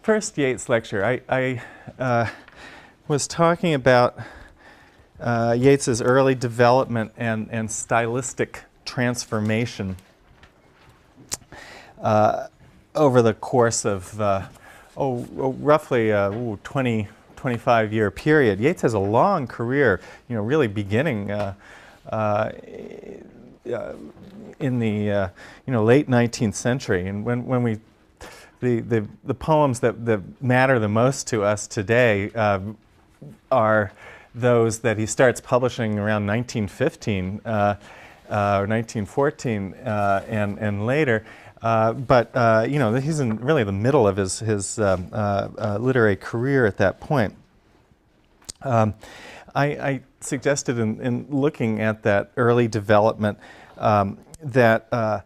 first Yeats lecture, I was talking about Yeats's early development and stylistic transformation over the course of roughly a 25-year period. Yeats has a long career, really beginning in the late 19th century. And when we the poems that matter the most to us today are those that he starts publishing around 1915 or 1914 and later. But he's in really the middle of his literary career at that point. I suggested in looking at that early development that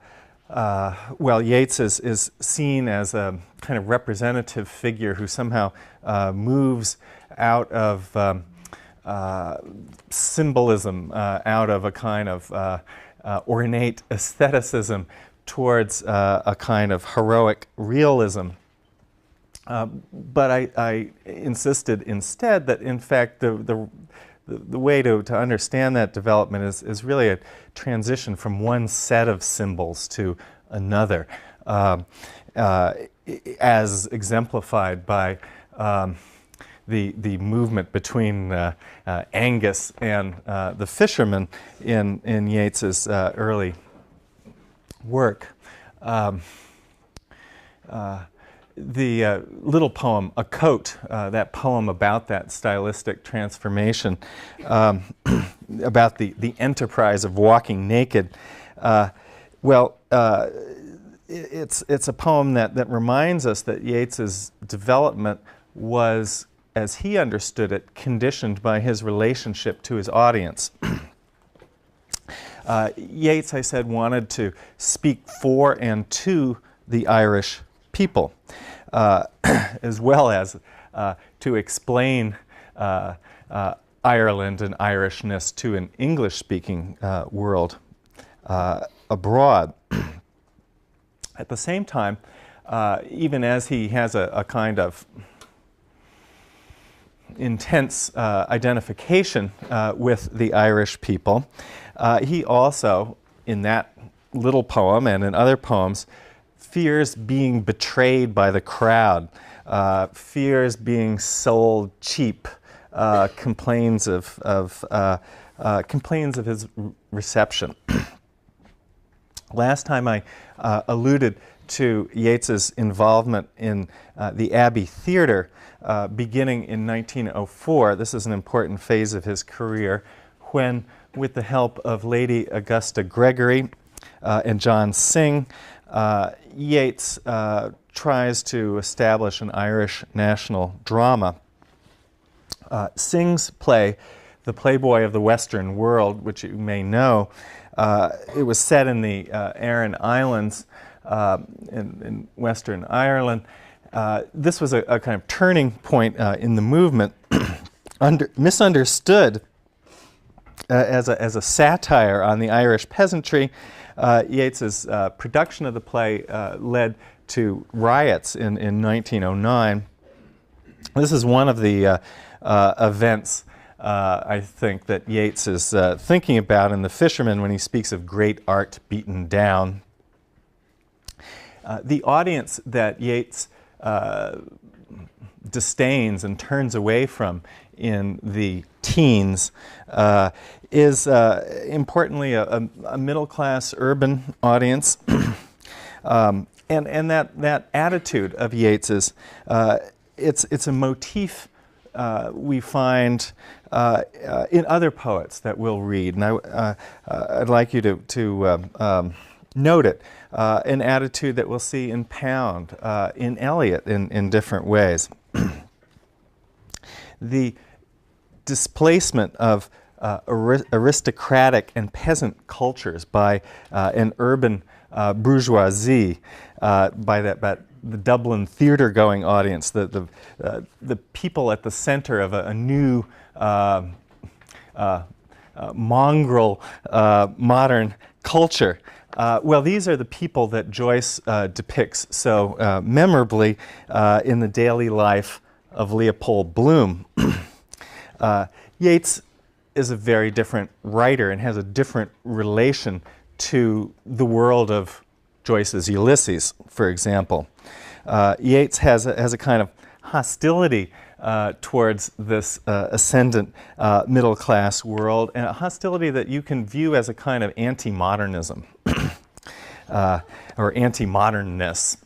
Yeats is seen as a kind of representative figure who somehow moves out of symbolism, out of a kind of ornate aestheticism towards a kind of heroic realism. But I insisted instead that, in fact, the way to understand that development is really a transition from one set of symbols to another, as exemplified by the movement between Angus and the fisherman in Yeats's early work. The little poem, A Coat, that poem about that stylistic transformation, about the enterprise of walking naked, it's a poem that reminds us that Yeats's development was, as he understood it, conditioned by his relationship to his audience. Yeats, I said, wanted to speak for and to the Irish people, as well as to explain Ireland and Irishness to an English-speaking world abroad. At the same time, even as he has a kind of intense identification with the Irish people, he also, in that little poem and in other poems, fears being betrayed by the crowd, fears being sold cheap, complains of his reception. Last time I alluded to Yeats's involvement in the Abbey Theatre beginning in 1904. This is an important phase of his career when, with the help of Lady Augusta Gregory and John Synge, Yeats tries to establish an Irish national drama. Synge's play, The Playboy of the Western World, which you may know, it was set in the Aran Islands in Western Ireland. This was a kind of turning point in the movement, misunderstood as a satire on the Irish peasantry. Yeats's production of the play led to riots in 1909. This is one of the events I think that Yeats is thinking about in The Fisherman when he speaks of great art beaten down. The audience that Yeats disdains and turns away from in the teens is importantly a middle-class urban audience. And that attitude of Yeats's, it's a motif we find in other poets that we'll read. And I'd like you to note it. An attitude that we'll see in Pound, in Eliot, in different ways. The displacement of aristocratic and peasant cultures by an urban bourgeoisie, by the Dublin theatre-going audience, the people at the center of a new mongrel modern culture. Well, these are the people that Joyce depicts so memorably in the daily life of Leopold Bloom. Yeats is a very different writer and has a different relation to the world of Joyce's Ulysses, for example. Yeats has a kind of hostility towards this ascendant middle-class world, and a hostility that you can view as a kind of anti-modernism or anti-modernness.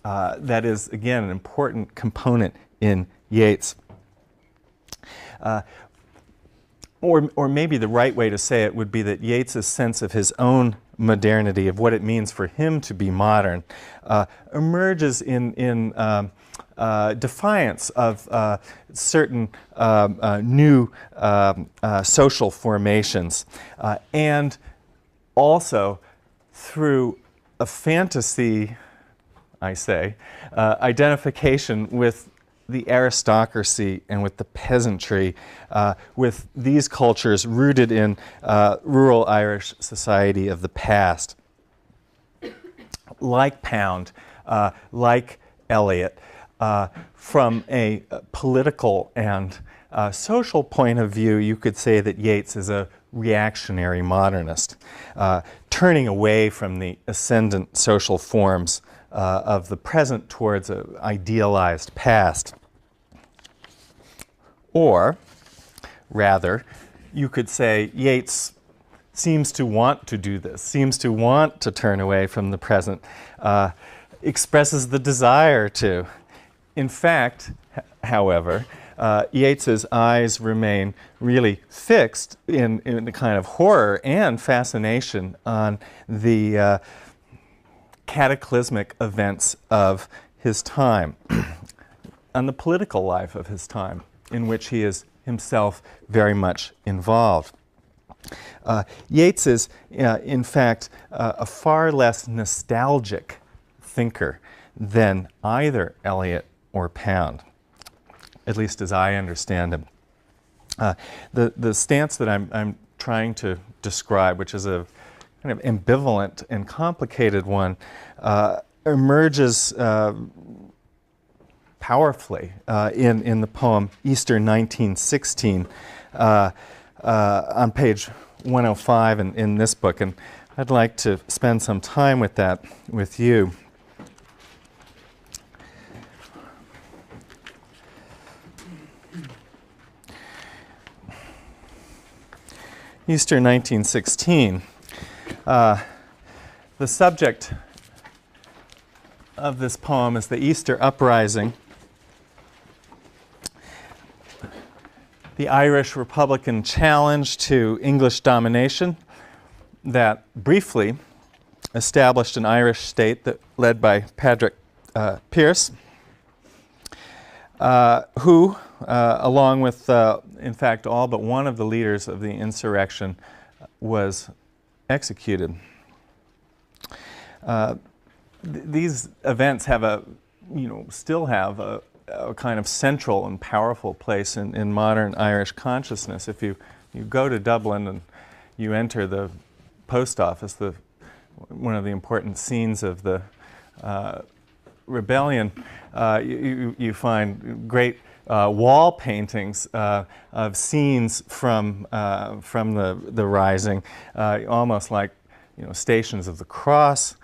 That is, again, an important component in Yeats. Or maybe the right way to say it would be that Yeats's sense of his own modernity, of what it means for him to be modern, emerges in defiance of certain new social formations, and also through a fantasy, I say, identification with the aristocracy and with the peasantry, with these cultures rooted in rural Irish society of the past. Like Pound, like Eliot, from a political and social point of view, you could say that Yeats is a reactionary modernist, turning away from the ascendant social forms of the present towards an idealized past. Or, rather, you could say Yeats seems to want to do this, seems to want to turn away from the present, expresses the desire to. In fact, however, Yeats's eyes remain really fixed in a kind of horror and fascination on the cataclysmic events of his time, on the political life of his time, in which he is himself very much involved. Yeats is, in fact, a far less nostalgic thinker than either Eliot or Pound, at least as I understand him. The stance that I'm trying to describe, which is a kind of ambivalent and complicated one, emerges powerfully in the poem Easter 1916 on page 105 in this book, and I'd like to spend some time with that with you. Easter 1916. The subject of this poem is the Easter uprising. The Irish Republican challenge to English domination that briefly established an Irish state that led by Patrick Pearse, who, along with, in fact, all but one of the leaders of the insurrection, was executed. These events have still have a kind of central and powerful place in modern Irish consciousness. If you go to Dublin and you enter the post office, one of the important scenes of the rebellion, you find great wall paintings of scenes from the rising, almost like Stations of the Cross.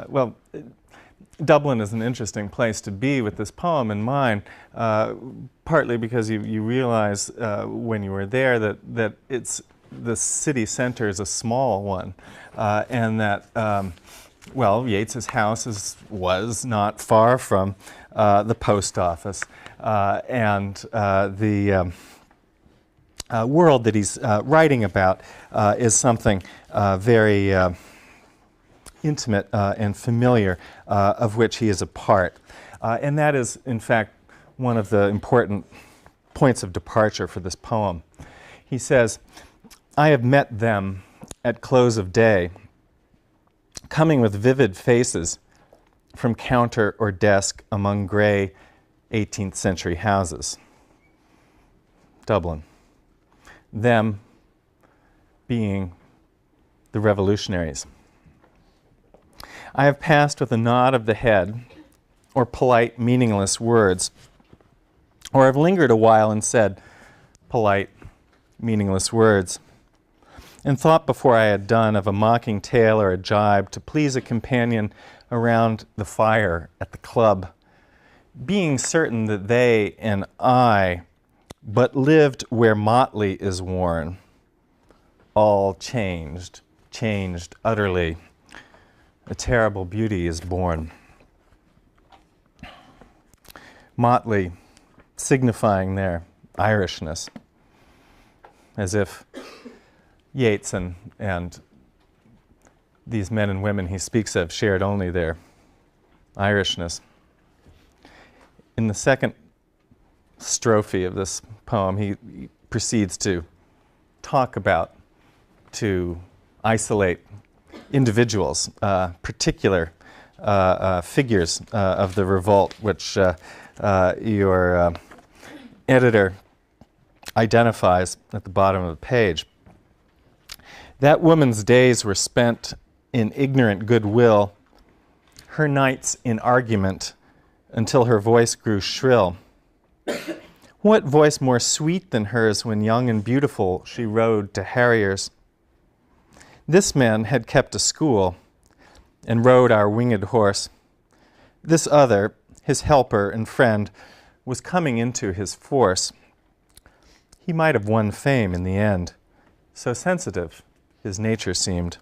Well, Dublin is an interesting place to be with this poem in mind, partly because you realize when you were there that the city center is a small one, and that well, Yeats's house was not far from the post office, and the world that he's writing about is something very intimate and familiar, of which he is a part. And that is, in fact, one of the important points of departure for this poem. He says, "I have met them at close of day, coming with vivid faces from counter or desk among gray 18th century houses." Dublin. them being the revolutionaries. I have passed with a nod of the head, or polite, meaningless words, or have lingered a while and said polite, meaningless words, and thought before I had done of a mocking tale or a jibe to please a companion around the fire at the club, being certain that they and I but lived where motley is worn, all changed, changed utterly. A terrible beauty is born. Motley signifying their Irishness, as if Yeats and these men and women he speaks of shared only their Irishness. In the second strophe of this poem, he proceeds to talk about, to isolate individuals, particular figures of the revolt, which your editor identifies at the bottom of the page. That woman's days were spent in ignorant goodwill, her nights in argument, until her voice grew shrill. What voice more sweet than hers when young and beautiful she rode to harriers? This man had kept a school and rode our winged horse. This other, his helper and friend, was coming into his force. He might have won fame in the end, so sensitive his nature seemed,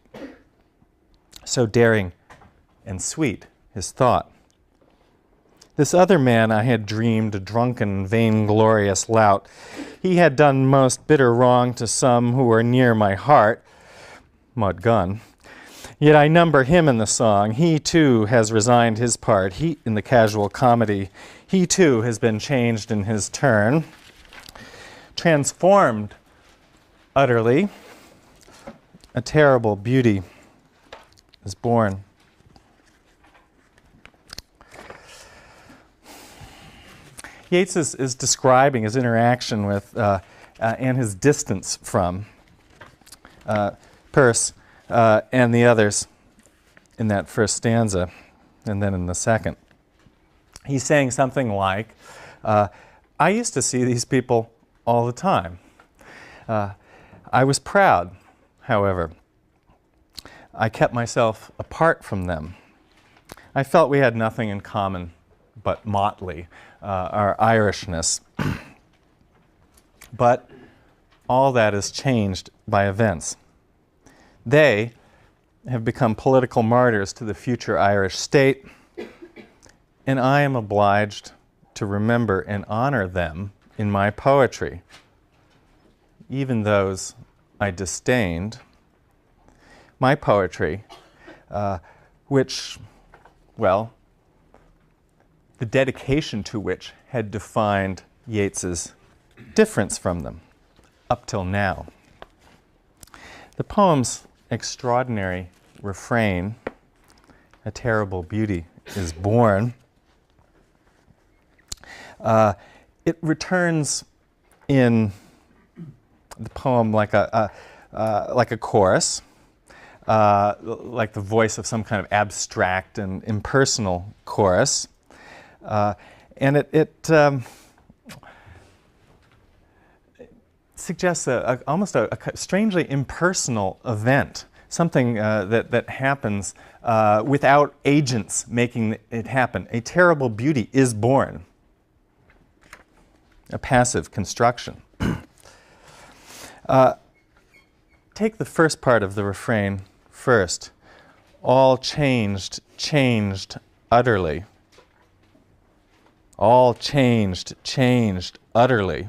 so daring and sweet his thought. This other man I had dreamed a drunken, vainglorious lout. He had done most bitter wrong to some who were near my heart, Maud Gunn. Yet I number him in the song. He too has resigned his part. He, in the casual comedy, he too has been changed in his turn, transformed utterly. A terrible beauty is born. Yeats is describing his interaction with and his distance from Peirce and the others in that first stanza, and then in the second. He's saying something like, I used to see these people all the time. I was proud, however. I kept myself apart from them. I felt we had nothing in common but motley, our Irishness. But all that is changed by events. They have become political martyrs to the future Irish state, and I am obliged to remember and honor them in my poetry, even those I disdained. My poetry, which, well, the dedication to which had defined Yeats's difference from them up till now. The poem's extraordinary refrain, a terrible beauty is born, it returns in the poem like a chorus, like the voice of some kind of abstract and impersonal chorus. And it suggests almost a strangely impersonal event, something that happens without agents making it happen. A terrible beauty is born, a passive construction. Take the first part of the refrain first. All changed, changed utterly. All changed, changed utterly.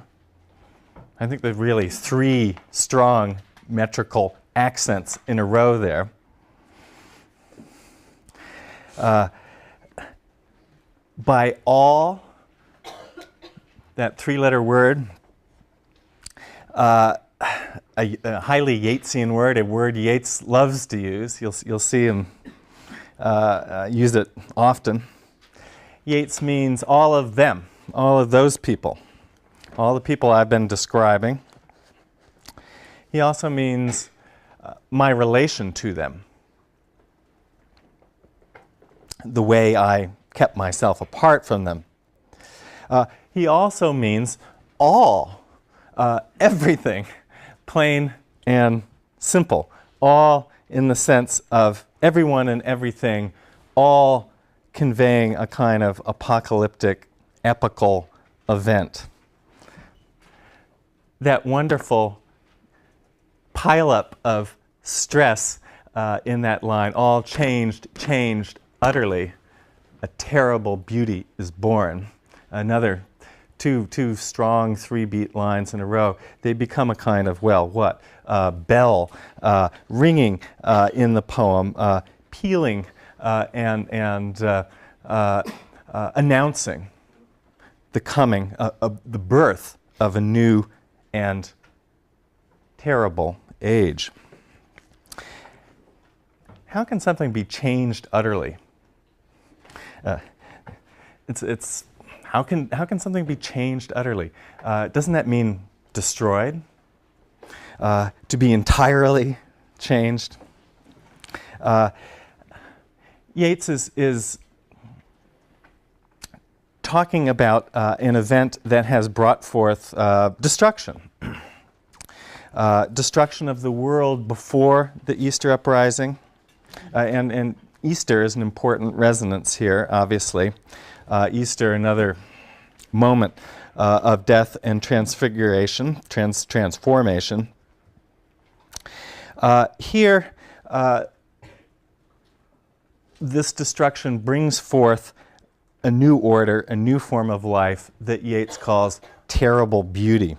I think there's really three strong metrical accents in a row there. By all, that three-letter word, a highly Yeatsian word, a word Yeats loves to use. You'll see him use it often. Yeats means all of them, all of those people, all the people I've been describing. He also means my relation to them, the way I kept myself apart from them. He also means all, everything, plain and simple, all in the sense of everyone and everything, all conveying a kind of apocalyptic, epical event. That wonderful pileup of stress in that line, all changed utterly. A terrible beauty is born. Another two strong three-beat lines in a row. They become a kind of, well, what? Bell ringing in the poem, pealing and announcing the coming, the birth of a new and terrible age. How can something be changed utterly? How can something be changed utterly? Doesn't that mean destroyed? To be entirely changed? Yeats is talking about an event that has brought forth destruction. Destruction of the world before the Easter Uprising. And Easter is an important resonance here, obviously. Easter, another moment of death and transfiguration, transformation. Here, this destruction brings forth a new order, a new form of life that Yeats calls terrible beauty.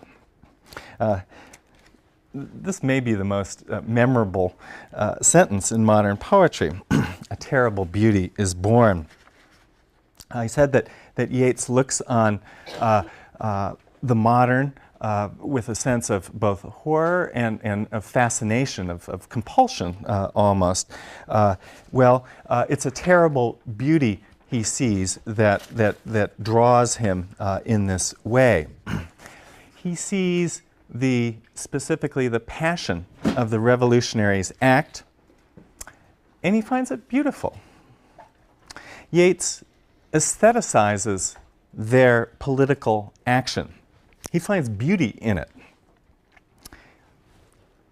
This may be the most memorable sentence in modern poetry. A terrible beauty is born. I said that Yeats looks on the modern with a sense of both horror and of fascination, of compulsion almost. It's a terrible beauty he sees that draws him in this way. He sees specifically the passion of the revolutionaries act, and he finds it beautiful. Yeats aestheticizes their political action. He finds beauty in it.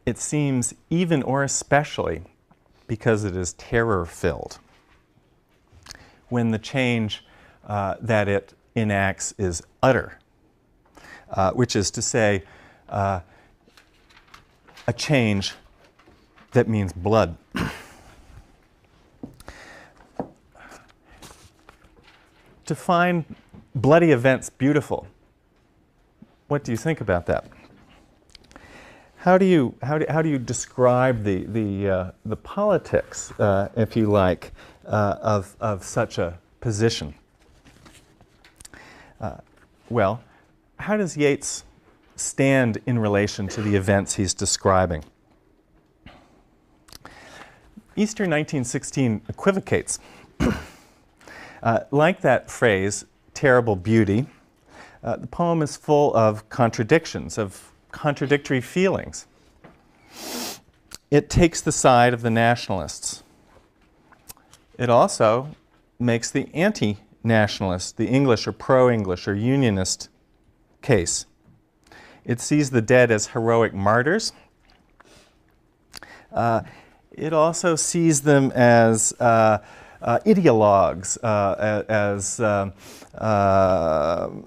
It seems even or especially because it is terror-filled. When the change that it enacts is utter, which is to say, a change that means blood. To find bloody events beautiful, what do you think about that? How do you describe the politics, if you like, of such a position? How does Yeats stand in relation to the events he's describing? Easter 1916 equivocates. Like that phrase, terrible beauty, the poem is full of contradictions, of contradictory feelings. It takes the side of the nationalists. It also makes the anti-nationalist, the English or pro-English or unionist case. It sees the dead as heroic martyrs. It also sees them as ideologues,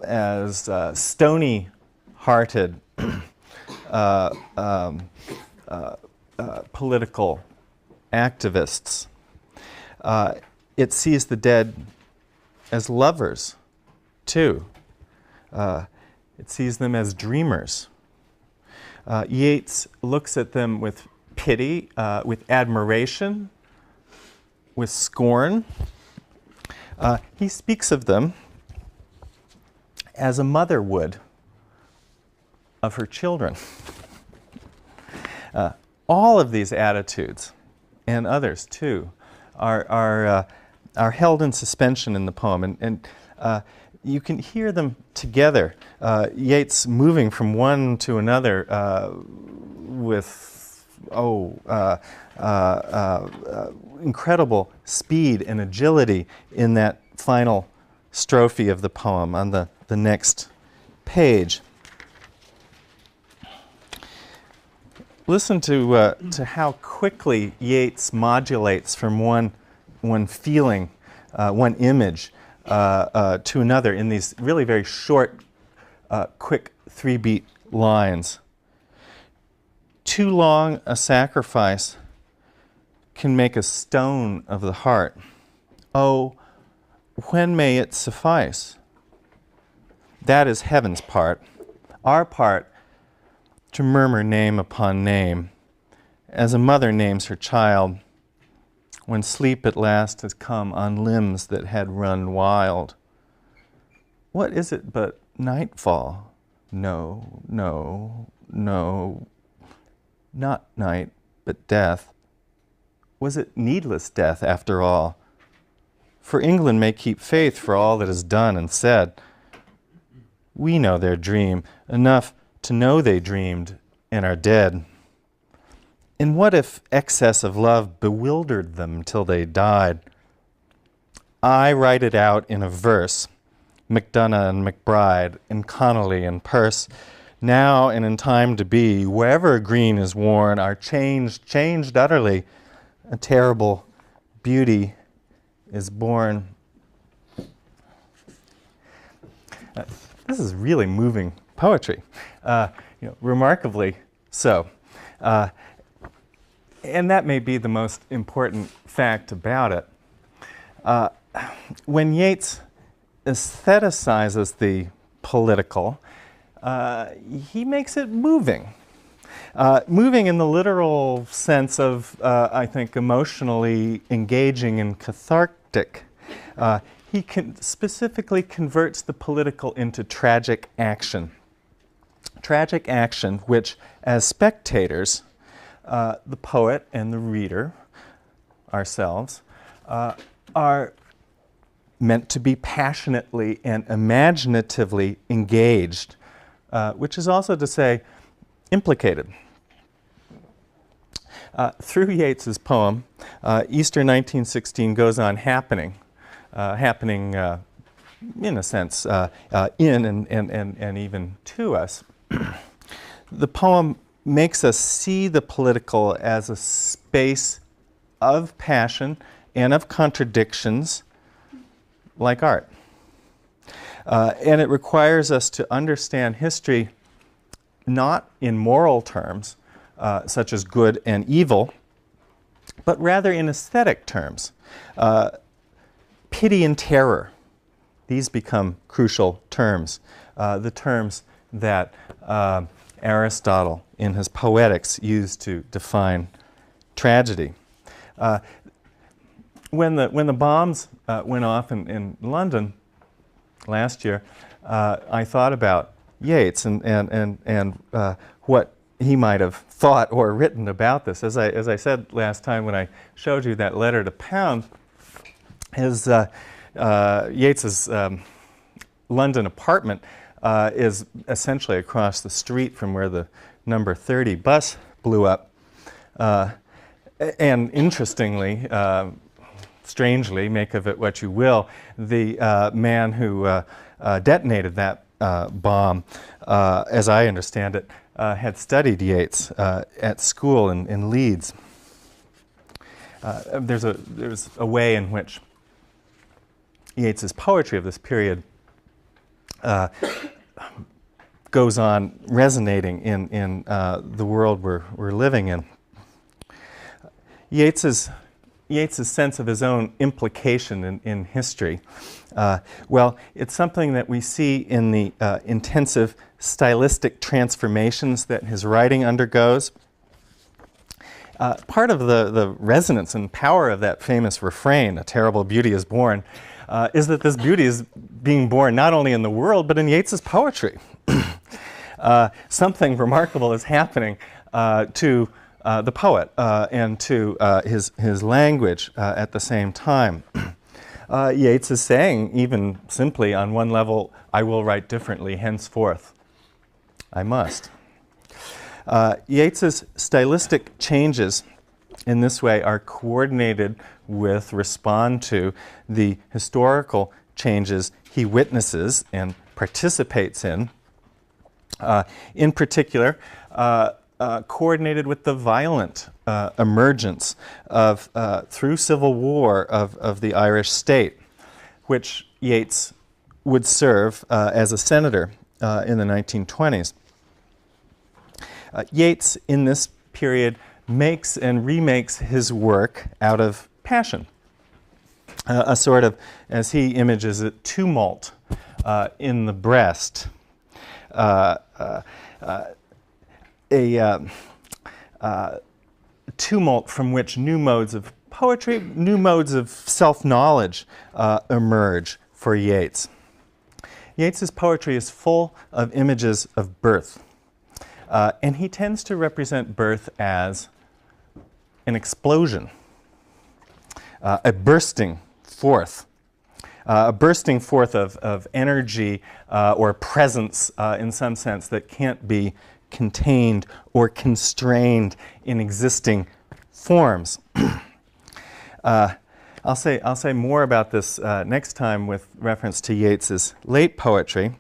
as stony-hearted political activists. It sees the dead as lovers, too. It sees them as dreamers. Yeats looks at them with pity, with admiration, with scorn. He speaks of them as a mother would of her children. All of these attitudes, and others too, are held in suspension in the poem. And you can hear them together. Yeats moving from one to another with incredible speed and agility in that final strophe of the poem on the next page. Listen to how quickly Yeats modulates from one feeling, one image, to another in these really very short, quick 3-beat lines. Too long a sacrifice can make a stone of the heart. Oh, when may it suffice? That is heaven's part. Our part, to murmur name upon name, as a mother names her child, when sleep at last has come on limbs that had run wild. What is it but nightfall? No, no, no, not night, but death. Was it needless death after all? For England may keep faith for all that is done and said. We know their dream, enough to know they dreamed and are dead. And what if excess of love bewildered them till they died? I write it out in a verse, Macdonough and McBride, and Connolly and Peirce, now and in time to be, wherever green is worn, are changed utterly. A terrible beauty is born. This is really moving poetry, remarkably so. And that may be the most important fact about it. When Yeats aestheticizes the political, he makes it moving. Moving in the literal sense of, I think, emotionally engaging and cathartic. He specifically converts the political into tragic action. Tragic action which, as spectators, the poet and the reader, ourselves, are meant to be passionately and imaginatively engaged, which is also to say, implicated. Through Yeats's poem, Easter 1916 goes on happening in a sense, in and even to us. The poem makes us see the political as a space of passion and of contradictions, like art. And it requires us to understand history not in moral terms, such as good and evil, but rather in aesthetic terms. Pity and terror, these become crucial terms, the terms that Aristotle in his Poetics used to define tragedy. When the bombs went off in London last year, I thought about Yeats and what he might have thought or written about this. As I said last time when I showed you that letter to Pound, his Yeats's London apartment is essentially across the street from where the number 30 bus blew up. And interestingly, strangely, make of it what you will, the man who detonated that bomb, as I understand it, had studied Yeats at school in Leeds. There's a way in which Yeats's poetry of this period goes on resonating in the world we're living in. Yeats's sense of his own implication in history, well, it's something that we see in the intensive stylistic transformations that his writing undergoes. Part of the resonance and power of that famous refrain, "A terrible beauty is born," is that this beauty is being born not only in the world, but in Yeats's poetry. Something remarkable is happening to the poet and to his language at the same time. Yeats is saying, even simply on one level, I will write differently henceforth. I must. Yeats's stylistic changes in this way are coordinated with, respond to, the historical changes he witnesses and participates in particular, coordinated with the violent emergence of, through civil war of the Irish state, which Yeats would serve as a senator in the 1920s. Yeats, in this period, makes and remakes his work out of passion, a sort of, as he images it, tumult in the breast, a tumult from which new modes of poetry, new modes of self-knowledge emerge for Yeats. Yeats's poetry is full of images of birth, and he tends to represent birth as an explosion, a bursting forth of energy or presence in some sense that can't be contained or constrained in existing forms. I'll say more about this next time with reference to Yeats's late poetry.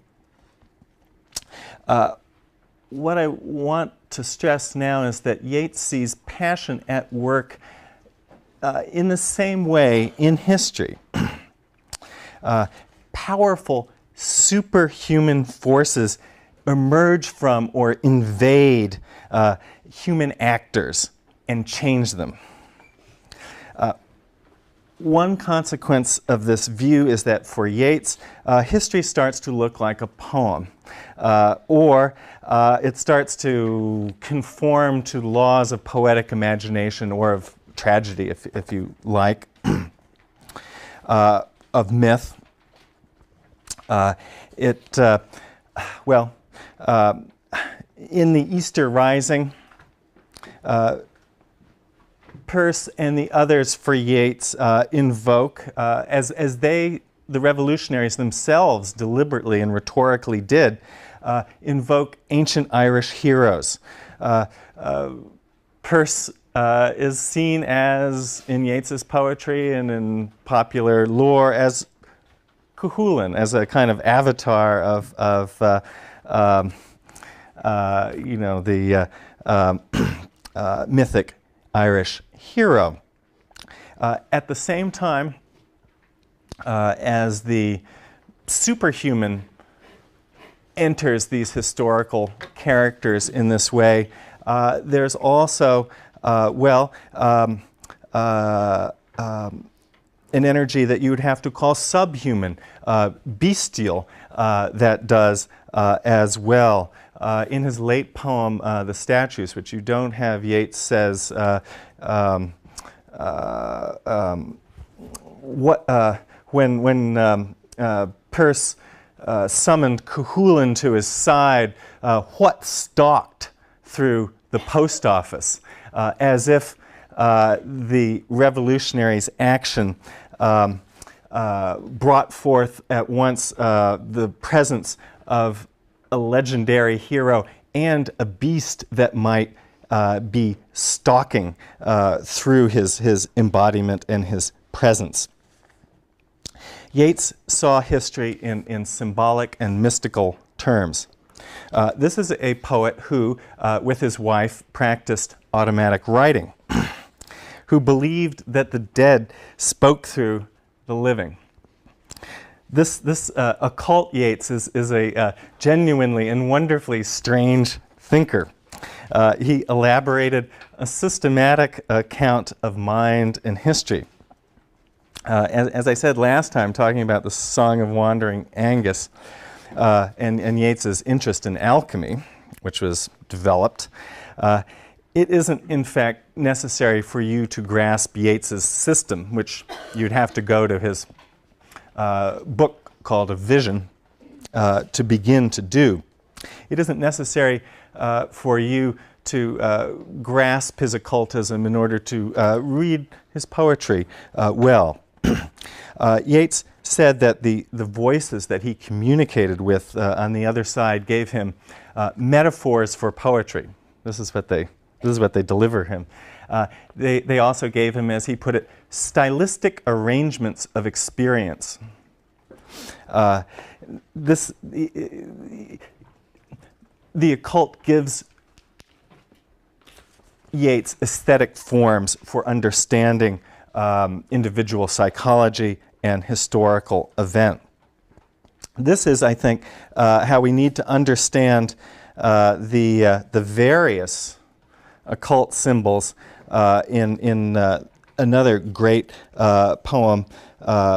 What I want to stress now is that Yeats sees passion at work in the same way in history. Powerful superhuman forces emerge from or invade human actors and change them. One consequence of this view is that for Yeats, history starts to look like a poem, or it starts to conform to laws of poetic imagination or of tragedy, if you like, of myth. In the Easter Rising, Peirce and the others for Yeats invoke, as the revolutionaries themselves deliberately and rhetorically did, invoke ancient Irish heroes. Peirce is seen as, in Yeats's poetry and in popular lore, as Cuchulainn, as a kind of avatar of the mythic Irish hero. At the same time as the superhuman enters these historical characters in this way, there's also, an energy that you would have to call subhuman, bestial, that does as well. In his late poem, The Statues, which you don't have, Yeats says, when Peirce summoned Cuchulainn to his side, what stalked through the post office, as if the revolutionaries' action brought forth at once the presence of a legendary hero and a beast that might be stalking through his embodiment and his presence. Yeats saw history in symbolic and mystical terms. This is a poet who, with his wife, practiced automatic writing, who believed that the dead spoke through the living. This occult Yeats is a genuinely and wonderfully strange thinker. He elaborated a systematic account of mind and history. As I said last time, talking about the Song of Wandering Angus and Yeats's interest in alchemy, which was developed, it isn't, in fact, necessary for you to grasp Yeats's system, which you'd have to go to his book called A Vision to begin to do. It isn't necessary for you to grasp his occultism in order to read his poetry well. Yeats said that the voices that he communicated with on the other side gave him metaphors for poetry. This is what they deliver him. They also gave him, as he put it, stylistic arrangements of experience. The occult gives Yeats aesthetic forms for understanding individual psychology and historical event. This is, I think, how we need to understand the various occult symbols in another great poem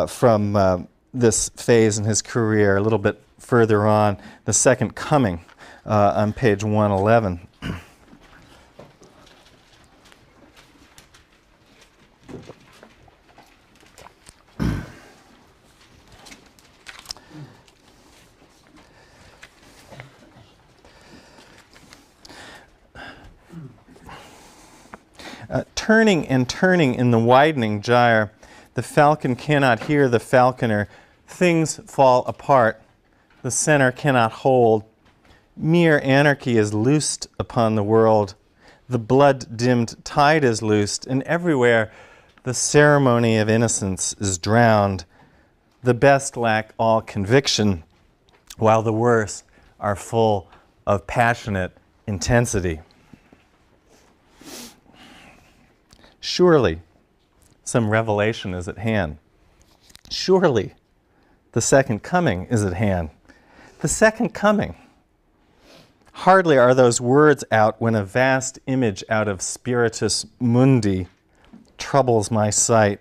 from this phase in his career, a little bit further on, The Second Coming, on page 111. Turning and turning in the widening gyre, the falcon cannot hear the falconer. Things fall apart. The center cannot hold. Mere anarchy is loosed upon the world. The blood-dimmed tide is loosed, and everywhere the ceremony of innocence is drowned. The best lack all conviction, while the worst are full of passionate intensity. Surely, some revelation is at hand. Surely, the second coming is at hand. The second coming. Hardly are those words out when a vast image out of Spiritus Mundi troubles my sight.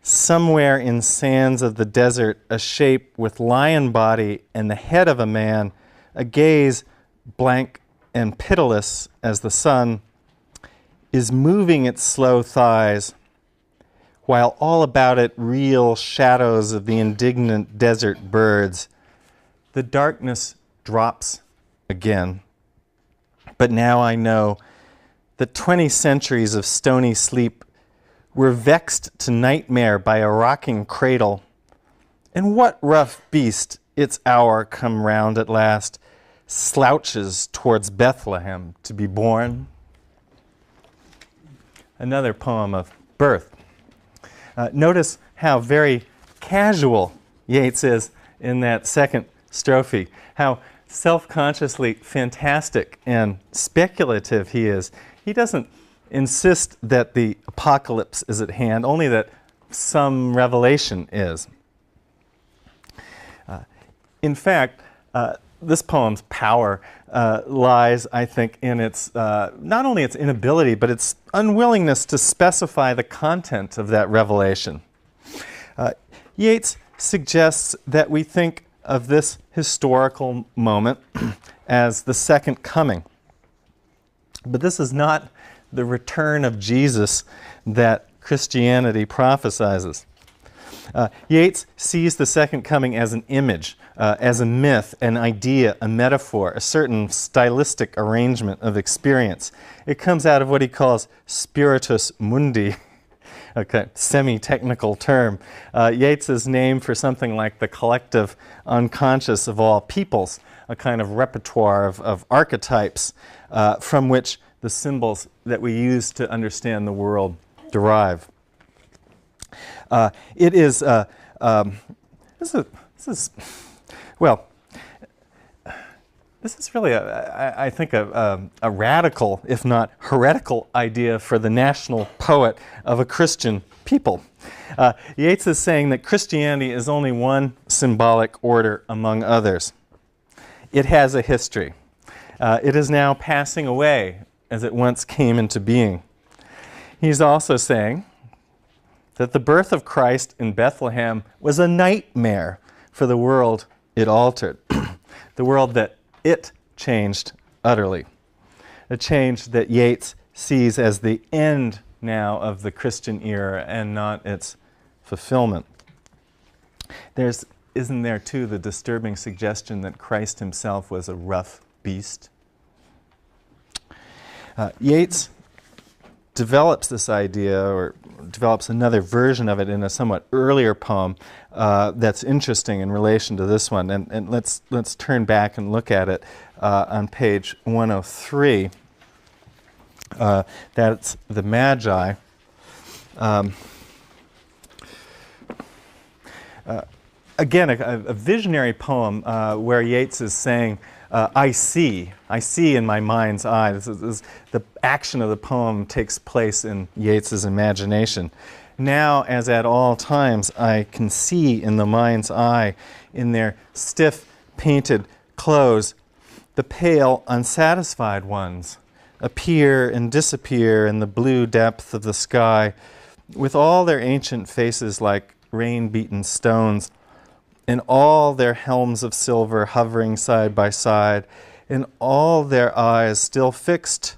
Somewhere in sands of the desert, a shape with lion body and the head of a man, a gaze blank and pitiless as the sun, is moving its slow thighs, while all about it reel shadows of the indignant desert birds. The darkness drops again. But now I know that 20 centuries of stony sleep were vexed to nightmare by a rocking cradle. And what rough beast, its hour come round at last, slouches towards Bethlehem to be born? Another poem of birth. Notice how very casual Yeats is in that second strophe, how self-consciously fantastic and speculative he is. He doesn't insist that the apocalypse is at hand, only that some revelation is. In fact, this poem's power lies, I think, in its not only its inability, but its unwillingness to specify the content of that revelation. Yeats suggests that we think of this historical moment as the second coming. But this is not the return of Jesus that Christianity prophesizes. Yeats sees the second coming as an image, as a myth, an idea, a metaphor, a certain stylistic arrangement of experience. It comes out of what he calls spiritus mundi, a semi-technical term. Yeats's name for something like the collective unconscious of all peoples, a kind of repertoire of archetypes from which the symbols that we use to understand the world derive. It is, this is really, I think, a radical, if not heretical, idea for the national poet of a Christian people. Yeats is saying that Christianity is only one symbolic order among others. It has a history. It is now passing away as it once came into being. He's also saying that the birth of Christ in Bethlehem was a nightmare for the world it altered, the world that it changed utterly, a change that Yeats sees as the end now of the Christian era and not its fulfillment. Isn't there too the disturbing suggestion that Christ himself was a rough beast? Yeats develops this idea, or develops another version of it in a somewhat earlier poem that's interesting in relation to this one. And let's turn back and look at it on page 103. That's the Magi. Again, a visionary poem where Yeats is saying, I see in my mind's eye. This is the action of the poem takes place in Yeats's imagination. Now, as at all times, I can see in the mind's eye, in their stiff, painted clothes, the pale, unsatisfied ones appear and disappear in the blue depth of the sky, with all their ancient faces like rain-beaten stones, and all their helms of silver hovering side by side, and all their eyes still fixed,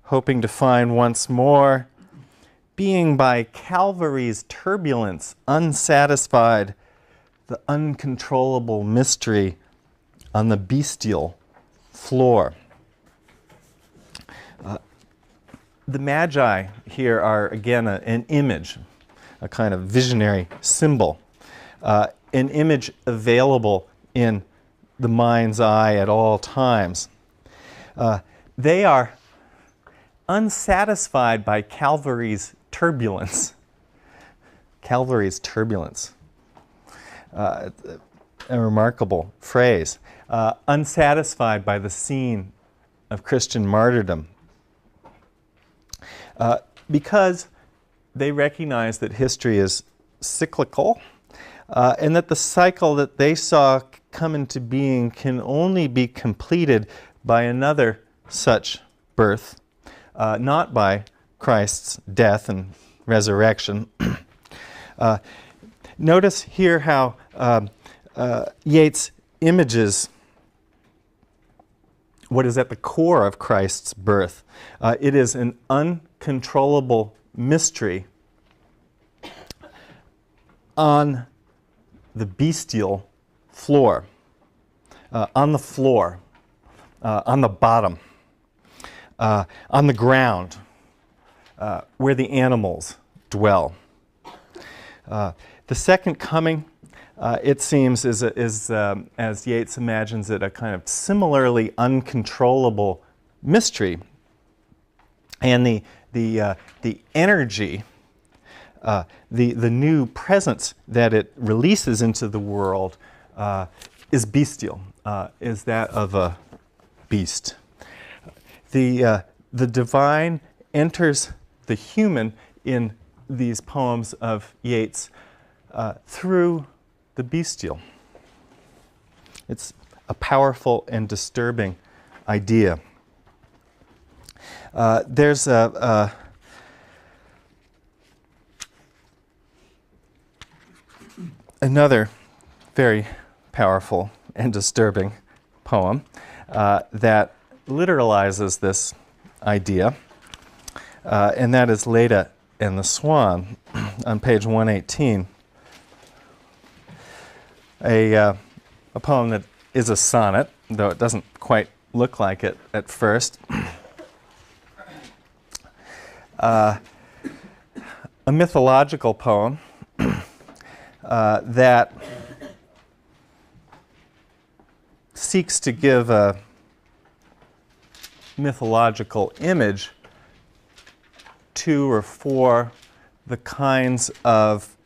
hoping to find once more, being by Calvary's turbulence unsatisfied, the uncontrollable mystery on the bestial floor. The Magi here are, again, an image, a kind of visionary symbol, an image available in the mind's eye at all times. They are unsatisfied by Calvary's turbulence. Calvary's turbulence. A remarkable phrase. Unsatisfied by the scene of Christian martyrdom. Because they recognize that history is cyclical, and that the cycle that they saw come into being can only be completed by another such birth, not by Christ's death and resurrection. Notice here how Yeats images what is at the core of Christ's birth. It is an uncontrollable mystery on the bestial floor, on the floor, on the bottom, on the ground, where the animals dwell. The second coming, it seems, is as Yeats imagines it, a kind of similarly uncontrollable mystery. And the energy, the new presence that it releases into the world is bestial, is that of a beast. The divine enters the human in these poems of Yeats through the bestial. It's a powerful and disturbing idea. There's another very powerful and disturbing poem that literalizes this idea, and that is Leda and the Swan on page 118. A poem that is a sonnet, though it doesn't quite look like it at first. A mythological poem that seeks to give a mythological image to or for the kinds of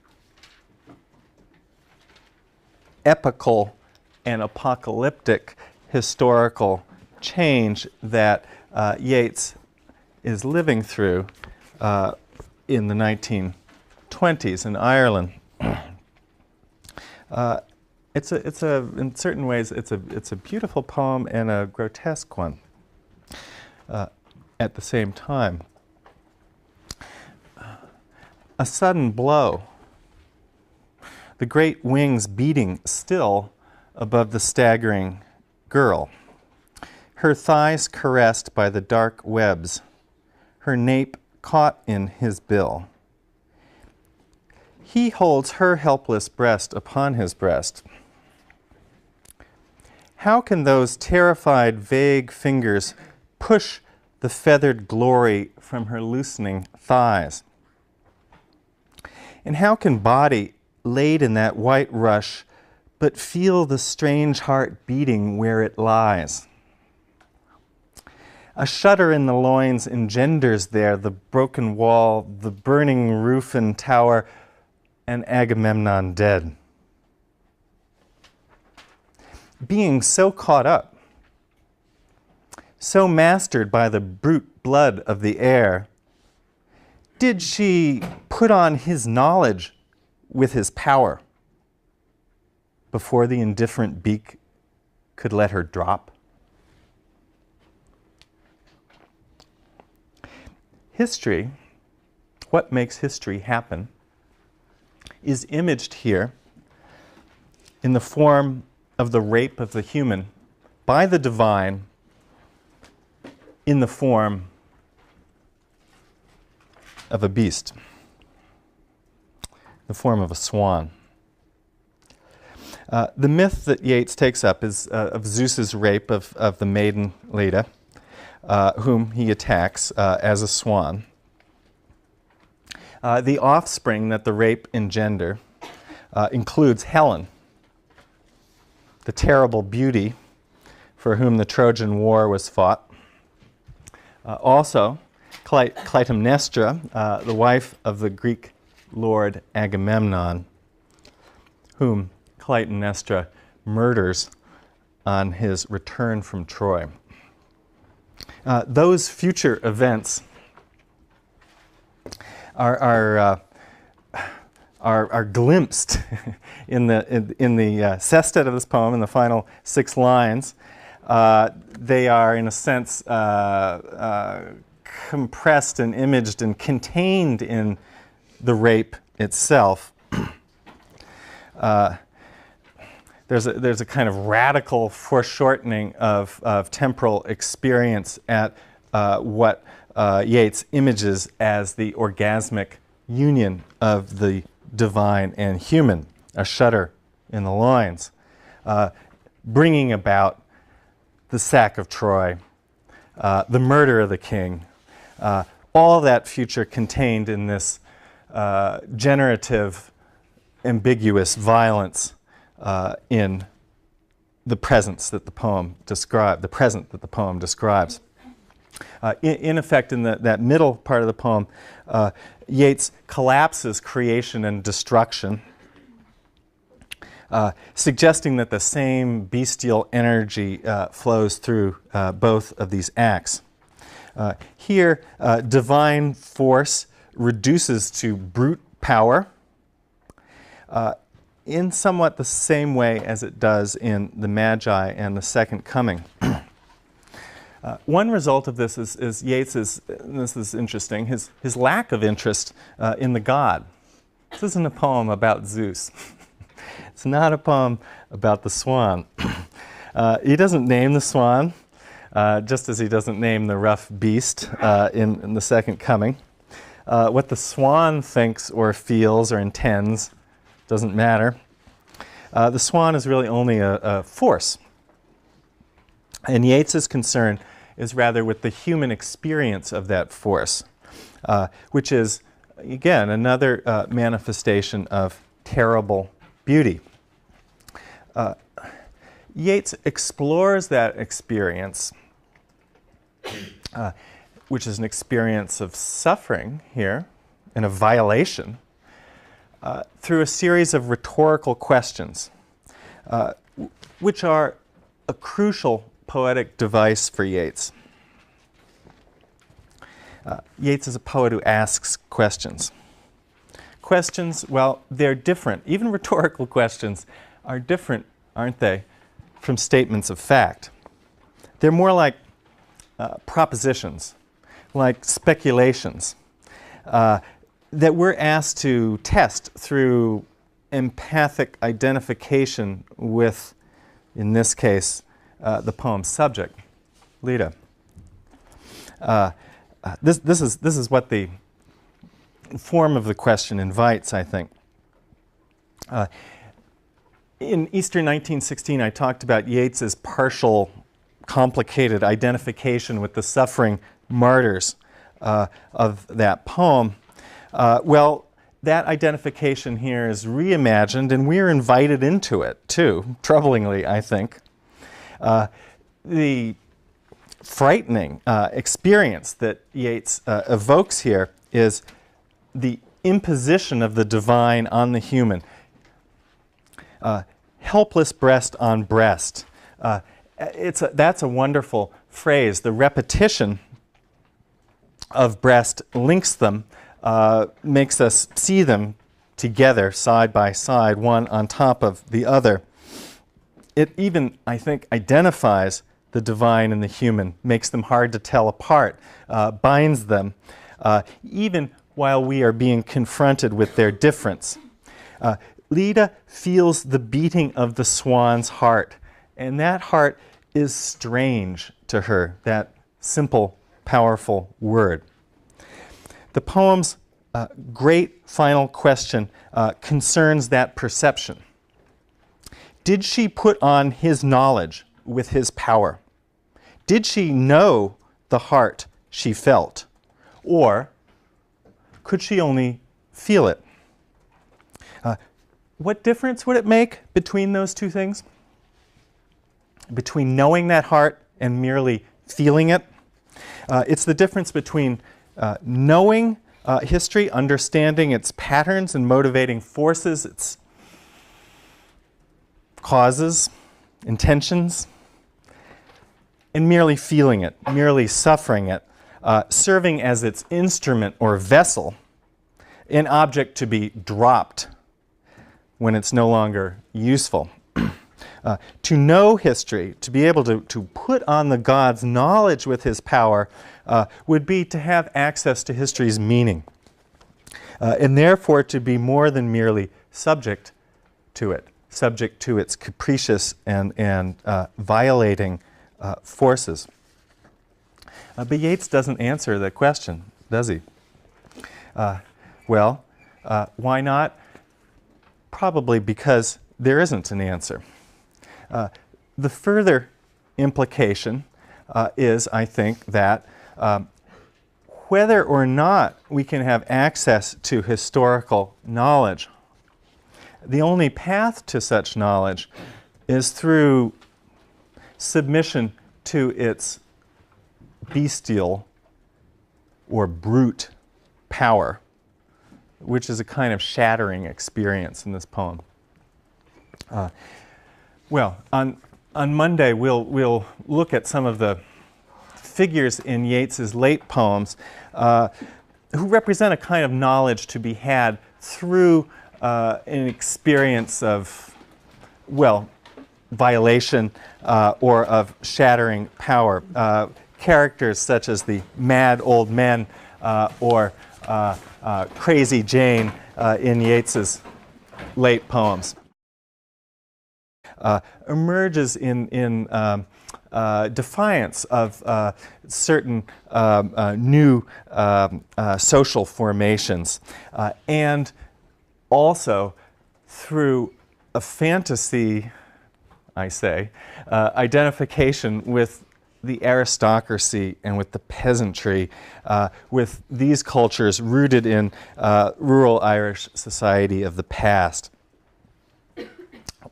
epical and apocalyptic historical change that Yeats is living through in the 1920s in Ireland. In certain ways, it's a beautiful poem and a grotesque one at the same time. A sudden blow, the great wings beating still above the staggering girl, her thighs caressed by the dark webs, her nape caught in his bill. He holds her helpless breast upon his breast. How can those terrified, vague fingers push the feathered glory from her loosening thighs? And how can body laid in that white rush but feel the strange heart beating where it lies? A shudder in the loins engenders there the broken wall, the burning roof and tower, and Agamemnon dead. Being so caught up, so mastered by the brute blood of the air, did she put on his knowledge with his power before the indifferent beak could let her drop? History, what makes history happen, is imaged here in the form of the rape of the human by the divine in the form of a beast, the form of a swan. The myth that Yeats takes up is of Zeus's rape of the maiden Leda, whom he attacks as a swan. The offspring that the rape engender includes Helen, the terrible beauty for whom the Trojan War was fought. Also, Clytemnestra, the wife of the Greek lord Agamemnon, whom Clytemnestra murders on his return from Troy. Those future events are glimpsed in the sestet of this poem, in the final 6 lines. They are, in a sense, compressed and imaged and contained in the rape itself. There's a kind of radical foreshortening of temporal experience at what Yeats images as the orgasmic union of the divine and human, a shudder in the loins, bringing about the sack of Troy, the murder of the king, all that future contained in this generative, ambiguous violence in the presence that the poem describes, the present that the poem describes. In effect, in that middle part of the poem, Yeats collapses creation and destruction, suggesting that the same bestial energy flows through both of these acts. Here, divine force reduces to brute power in somewhat the same way as it does in the Magi and the Second Coming. One result of this is Yeats's, and this is interesting, his lack of interest in the god. This isn't a poem about Zeus. It's not a poem about the swan. He doesn't name the swan, just as he doesn't name the rough beast in the Second Coming. What the swan thinks or feels or intends doesn't matter. The swan is really only a force. And Yeats's concern is rather with the human experience of that force, which is, again, another manifestation of terrible beauty. Yeats explores that experience, which is an experience of suffering here and of violation, through a series of rhetorical questions, which are a crucial poetic device for Yeats. Yeats is a poet who asks questions. Questions, well, they're different. Even rhetorical questions are different, aren't they, from statements of fact. They're more like propositions, like speculations, that we're asked to test through empathic identification with, in this case, the poem's subject, Leda. This is what the form of the question invites, I think. In Easter 1916, I talked about Yeats's partial, complicated identification with the suffering martyrs of that poem. Well, that identification here is reimagined, and we're invited into it, too, troublingly, I think. The frightening experience that Yeats evokes here is the imposition of the divine on the human. Helpless breast on breast. That's a wonderful phrase. The repetition of breast links them, makes us see them together, side by side, one on top of the other. It even, I think, identifies the divine and the human, makes them hard to tell apart, binds them, even while we are being confronted with their difference. Leda feels the beating of the swan's heart, and that heart is strange to her, that simple, powerful word. The poem's great final question concerns that perception. Did she put on his knowledge with his power? Did she know the heart she felt? Or could she only feel it? What difference would it make between those two things? Between knowing that heart and merely feeling it? It's the difference between knowing history, understanding its patterns and motivating forces, its causes, intentions, and merely feeling it, merely suffering it, serving as its instrument or vessel, an object to be dropped when it's no longer useful. To know history, to be able to put on the God's knowledge with his power, would be to have access to history's meaning, and therefore to be more than merely subject to it, subject to its capricious and violating forces. But Yeats doesn't answer the question, does he? Well, why not? Probably because there isn't an answer. The further implication is, I think, that whether or not we can have access to historical knowledge, the only path to such knowledge is through submission to its bestial or brute power, which is a kind of shattering experience in this poem. Well, on Monday we'll look at some of the figures in Yeats's late poems who represent a kind of knowledge to be had through an experience of, well, violation or of shattering power. Characters such as the mad old men or Crazy Jane in Yeats's late poems. Emerges in defiance of certain new social formations, and also through a fantasy, I say, identification with the aristocracy and with the peasantry, with these cultures rooted in rural Irish society of the past.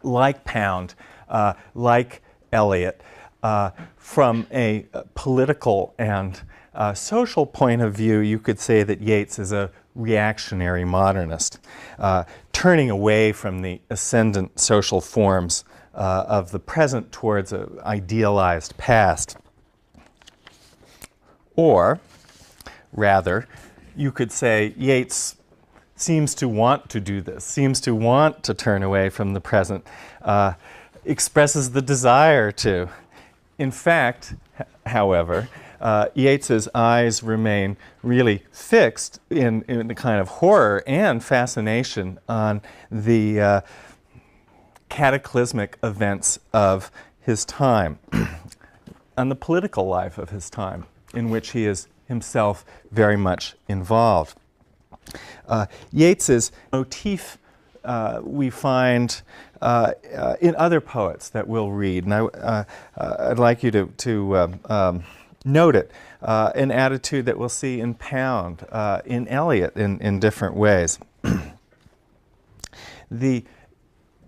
Like Pound, like Eliot, from a political and social point of view, you could say that Yeats is a reactionary modernist, turning away from the ascendant social forms of the present towards an idealized past. Or, rather, you could say Yeats seems to want to do this, seems to want to turn away from the present, expresses the desire to. In fact, however, Yeats's eyes remain really fixed in the kind of horror and fascination on the cataclysmic events of his time, on the political life of his time, in which he is himself very much involved. Yeats's motif we find in other poets that we'll read, and I'd like you to note it, an attitude that we'll see in Pound, in Eliot in different ways. The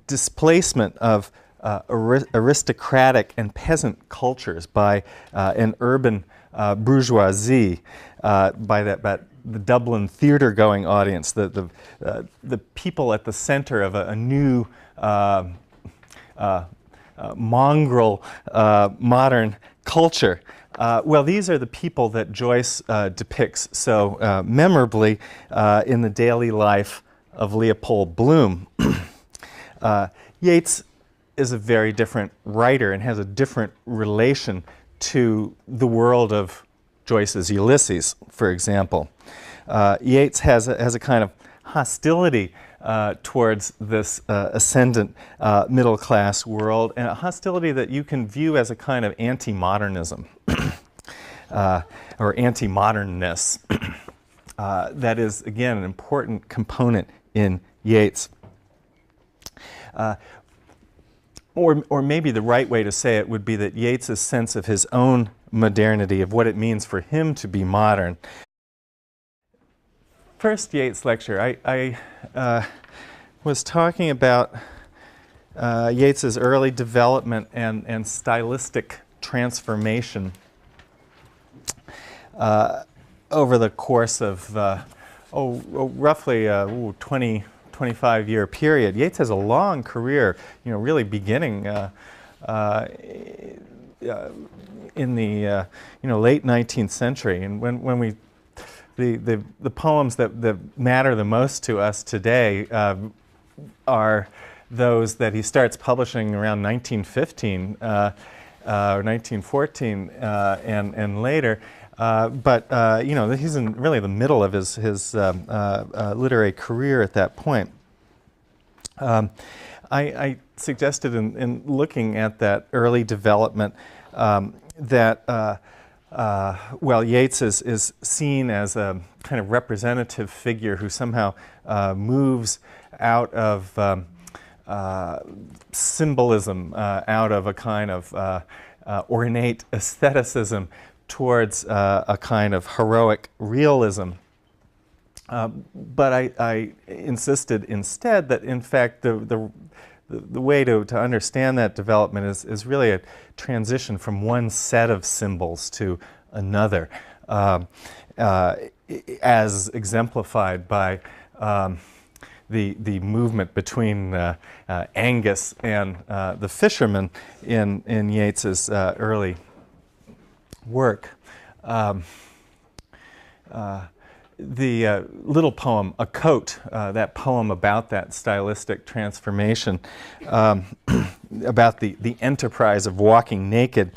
displacement of aristocratic and peasant cultures by an urban bourgeoisie, by the Dublin theatre-going audience, the people at the center of a new mongrel modern culture. Well, these are the people that Joyce depicts so memorably in the daily life of Leopold Bloom. Yeats is a very different writer and has a different relation to the world of Joyce's Ulysses, for example. Yeats has a kind of hostility towards this ascendant middle-class world, and a hostility that you can view as a kind of anti-modernism or anti-modernness. That is, again, an important component in Yeats. Or maybe the right way to say it would be that Yeats's sense of his own modernity, of what it means for him to be modern. First Yeats lecture, I was talking about Yeats's early development and stylistic transformation over the course of roughly 25-year period. Yeats has a long career, really beginning in the late 19th century. And when we the poems that matter the most to us today are those that he starts publishing around 1915 or 1914 and later. But he's in really the middle of his literary career at that point. I suggested in looking at that early development that Yeats is seen as a kind of representative figure who somehow moves out of symbolism, out of a kind of ornate aestheticism, towards a kind of heroic realism. But I insisted instead that, in fact, the way to understand that development is really a transition from one set of symbols to another, as exemplified by the movement between Angus and the fisherman in Yeats's early work. The little poem, A Coat, that poem about that stylistic transformation, about the enterprise of walking naked,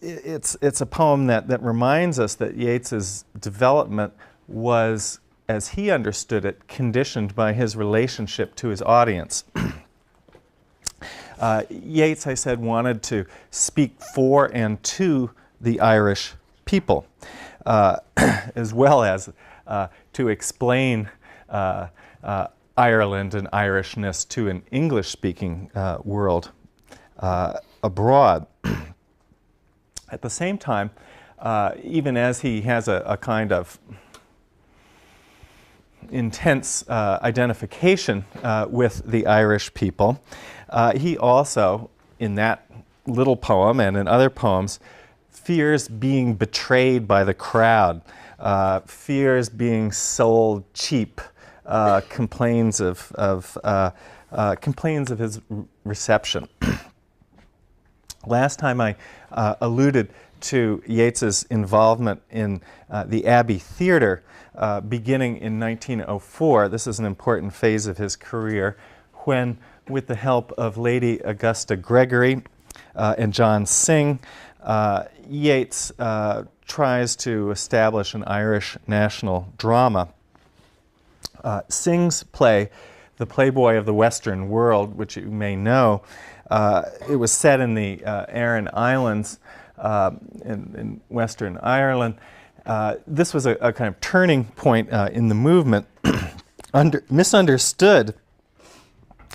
it's a poem that reminds us that Yeats's development was, as he understood it, conditioned by his relationship to his audience. Yeats, I said, wanted to speak for and to the Irish people, as well as to explain Ireland and Irishness to an English-speaking world abroad. At the same time, even as he has a kind of intense identification with the Irish people, he also, in that little poem and in other poems, fears being betrayed by the crowd, fears being sold cheap, complains of his reception. Last time I alluded to Yeats's involvement in the Abbey Theatre beginning in 1904. This is an important phase of his career when, with the help of Lady Augusta Gregory and John Synge, Yeats tries to establish an Irish national drama. Synge's play, The Playboy of the Western World, which you may know, it was set in the Aran Islands in Western Ireland. This was a kind of turning point in the movement, misunderstood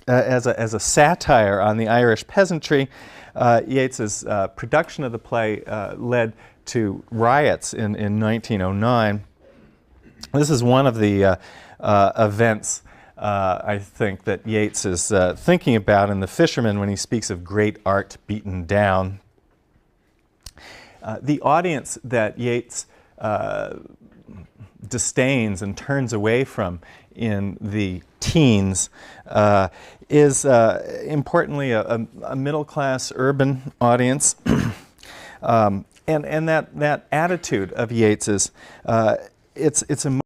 as a satire on the Irish peasantry. Yeats's production of the play led to riots in 1909. This is one of the events I think that Yeats is thinking about in The Fisherman when he speaks of great art beaten down. The audience that Yeats disdains and turns away from in the teens is importantly a middle-class urban audience. And that attitude of Yeats's, it's a